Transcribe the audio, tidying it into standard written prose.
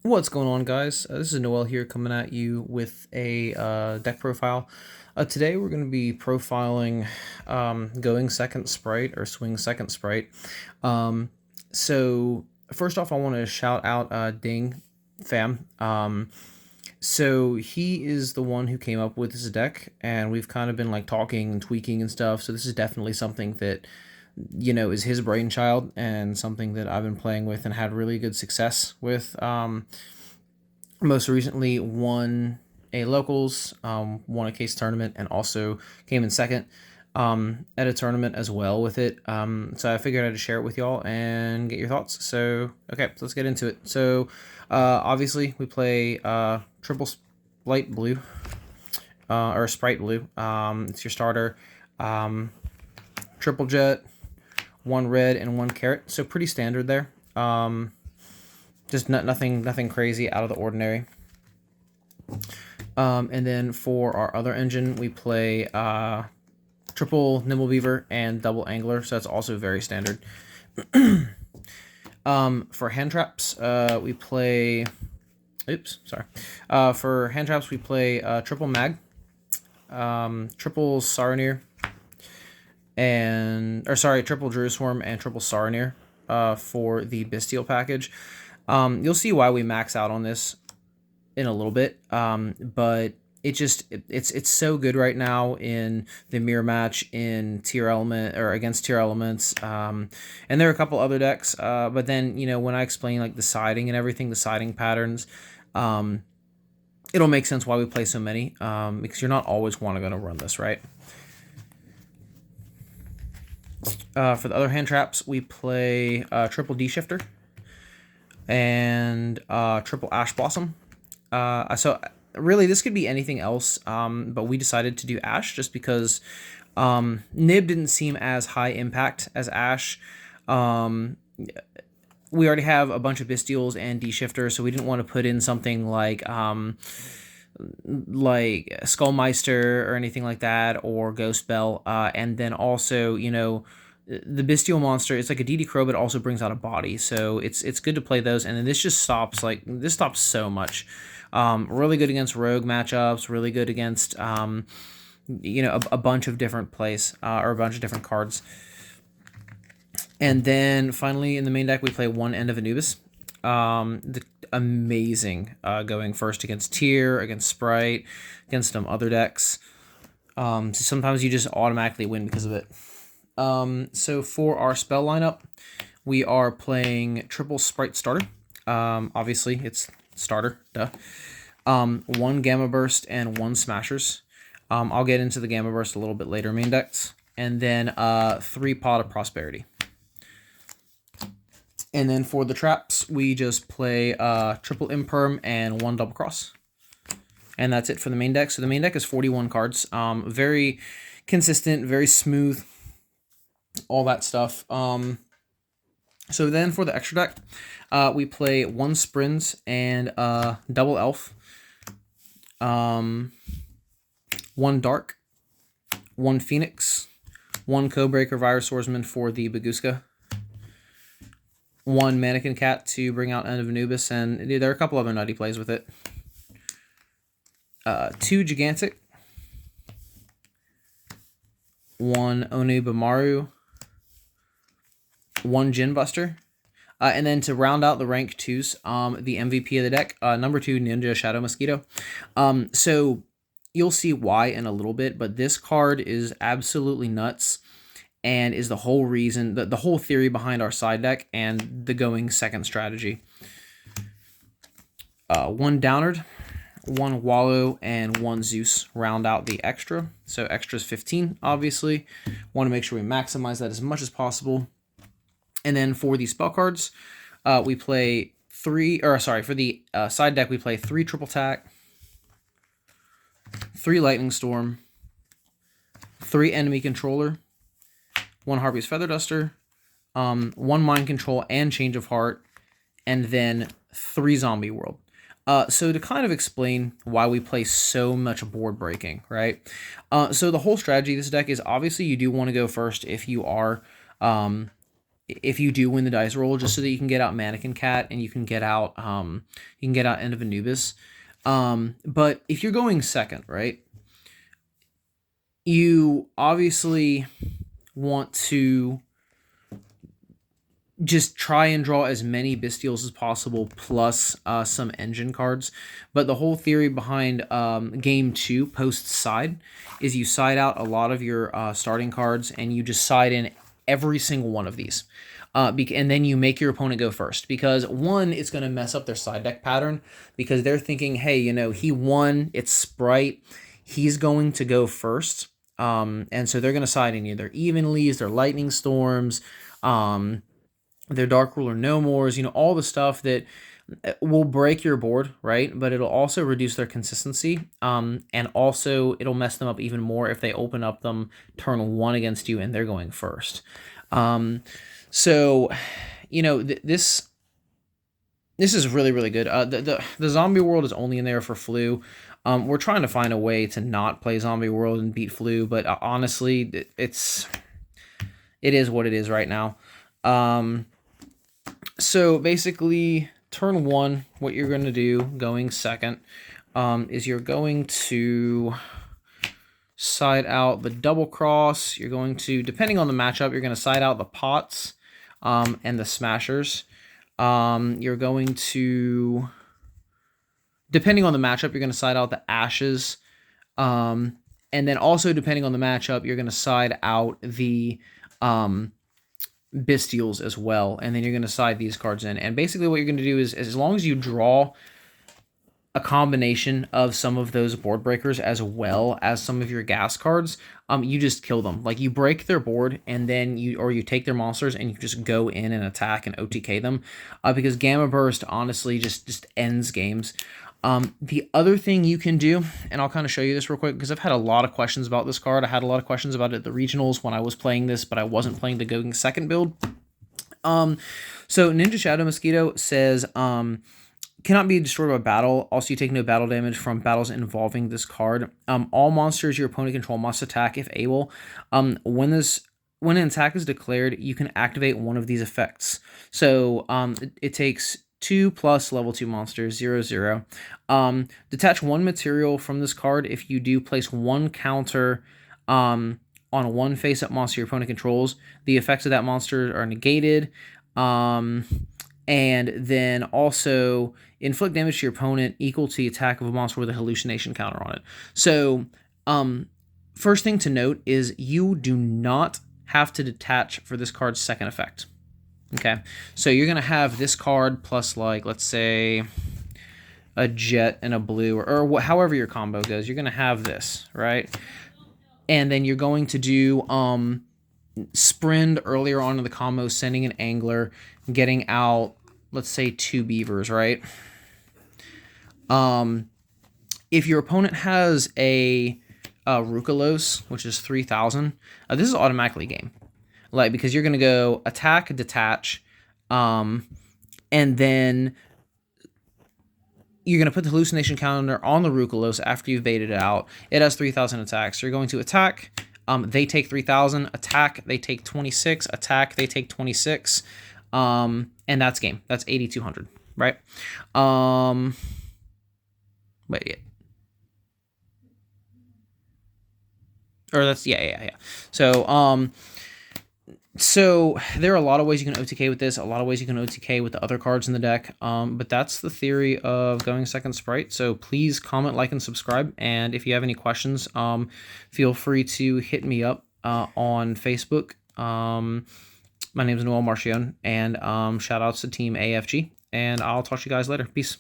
What's going on, guys? This is Noel here coming at you with a deck profile. Today we're going to be profiling going second Spright or swing second Spright. So first off, I want to shout out Ding Fam. So he is the one who came up with this deck, and we've kind of been like talking and tweaking and stuff. So this is definitely something that is his brainchild and something that I've been playing with and had really good success with. Most recently won a locals, won a case tournament, and also came in second at a tournament as well with it. So I figured I'd share it with y'all and get your thoughts. So okay, let's get into it. So obviously we play triple light blue or Spright blue. It's your starter. Triple jet, one red and one carrot, so pretty standard there. Just nothing crazy out of the ordinary. And then for our other engine, we play triple nimble beaver and double angler, so that's also very standard. For hand traps, we play. For hand traps, we play triple mag, triple Saronir, triple Druid Swarm and triple Saronir for the Bestial package. You'll see why we max out on this in a little bit, but it's so good right now in the mirror match in tier element or against tier elements, and there are a couple other decks, but then when I explain like the siding and everything, the siding patterns, it'll make sense why we play so many, because you're not always going to run this, right? For the other hand traps, we play triple D shifter and triple ash blossom. So really this could be anything else, but we decided to do ash just because Nib didn't seem as high impact as ash. We already have a bunch of Bestials and D shifters, so we didn't want to put in something like Skullmeister or anything like that, or Ghost Bell, and then also the Bestial monster, it's like a DD Crow, but it also brings out a body, so it's good to play those. And then this just stops, this stops so much. Really good against rogue matchups, really good against a bunch of different plays, or a bunch of different cards. And then finally in the main deck we play one End of Anubis. Amazing going first against tier, against Spright, against some other decks. So sometimes you just automatically win because of it. So for our spell lineup, we are playing triple Spright starter. Obviously it's starter, duh. One Gamma Burst and one Smashers. I'll get into the Gamma Burst a little bit later main decks. And then 3 Pot of Prosperity. And then for the traps, we just play triple Imperm and one Double Cross. And that's it for the main deck. So the main deck is 41 cards. Very consistent, very smooth, all that stuff. So then for the extra deck, we play one Sprins and double Elf, one Dark, one Phoenix, one Codebreaker Virus Swordsman for the Baguska, one Mannequin Cat to bring out End of Anubis, and there are a couple other nutty plays with it. 2 Gigantic, one Onibamaru, one Gin Buster, and then to round out the rank 2s, the MVP of the deck, number 2 Ninja Shadow Mosquito. So you'll see why in a little bit, but this card is absolutely nuts and is the whole reason, the whole theory behind our side deck and the going second strategy. One Downard, one Wallow, and one Zeus round out the extra. So extra's 15, obviously. Want to make sure we maximize that as much as possible. And then for the spell cards, we play for the side deck, we play 3 Triple Tack, 3 Lightning Storm, 3 Enemy Controller, 1 Harpy's Feather Duster, 1 Mind Control and Change of Heart, and then 3 Zombie World. So to kind of explain why we play so much board breaking, right? So the whole strategy of this deck is obviously you do want to go first if you are if you do win the dice roll, just so that you can get out Mannequin Cat and you can get out End of Anubis. But if you're going second, right, you obviously want to just try and draw as many Bestials as possible, plus some engine cards. But the whole theory behind game 2 post side is you side out a lot of your starting cards, and you just side in every single one of these. And then you make your opponent go first, because one, it's going to mess up their side deck pattern, because they're thinking, hey, he won, it's Spright, he's going to go first. And so they're going to side in either Evenleys, their Lightning Storms, their Dark Ruler No Mores, all the stuff that will break your board, right? But it'll also reduce their consistency, and also it'll mess them up even more if they open up them turn 1 against you and they're going first. So, this is really, really good. The Zombie World is only in there for Flu. We're trying to find a way to not play Zombie World and beat Flu, but honestly, it is what it is right now. So basically, turn 1, what you're going to do, going second, is you're going to side out the Double Cross. You're going to, depending on the matchup, you're going to side out the Pots and the Smashers. You're going to, depending on the matchup, you're going to side out the Ashes. And then also, depending on the matchup, you're going to side out the Bestials as well, and then you're going to side these cards in. And basically what you're going to do is, as long as you draw a combination of some of those board breakers as well as some of your gas cards, you just kill them. Like, you break their board, and then you take their monsters and you just go in and attack and OTK them, because Gamma Burst honestly just ends games. The other thing you can do, and I'll kind of show you this real quick, because I've had a lot of questions about this card. I had a lot of questions about it at the regionals when I was playing this, but I wasn't playing the going second build. So Ninja Shadow Mosquito says, cannot be destroyed by battle. Also, you take no battle damage from battles involving this card. All monsters your opponent control must attack if able. When an attack is declared, you can activate one of these effects. So it takes 2 plus level 2 monsters, 0/0. Detach 1 material from this card. If you do, place 1 counter on one face-up monster your opponent controls. The effects of that monster are negated. And then also inflict damage to your opponent equal to the attack of a monster with a hallucination counter on it. So, first thing to note is you do not have to detach for this card's second effect. Okay, so you're going to have this card plus, like, let's say a jet and a blue, or however your combo goes. You're going to have this, right? And then you're going to do Sprint earlier on in the combo, sending an Angler, getting out, let's say, 2 Beavers, right? If your opponent has a Rukalos, which is 3,000, this is automatically game. Like, because you're going to go attack, detach, and then you're going to put the hallucination counter on the Rukalos after you've baited it out. It has 3,000 attacks. So you're going to attack, they take 3,000, attack, they take 26, attack, they take 26, and that's game. That's 8,200, right? Wait, or that's, yeah. So there are a lot of ways you can OTK with this, a lot of ways you can OTK with the other cards in the deck, but that's the theory of going second Spright. So please comment, like, and subscribe, and if you have any questions, feel free to hit me up on Facebook. My name is Noel Marchione, and shout outs to Team AFG, and I'll talk to you guys later. Peace.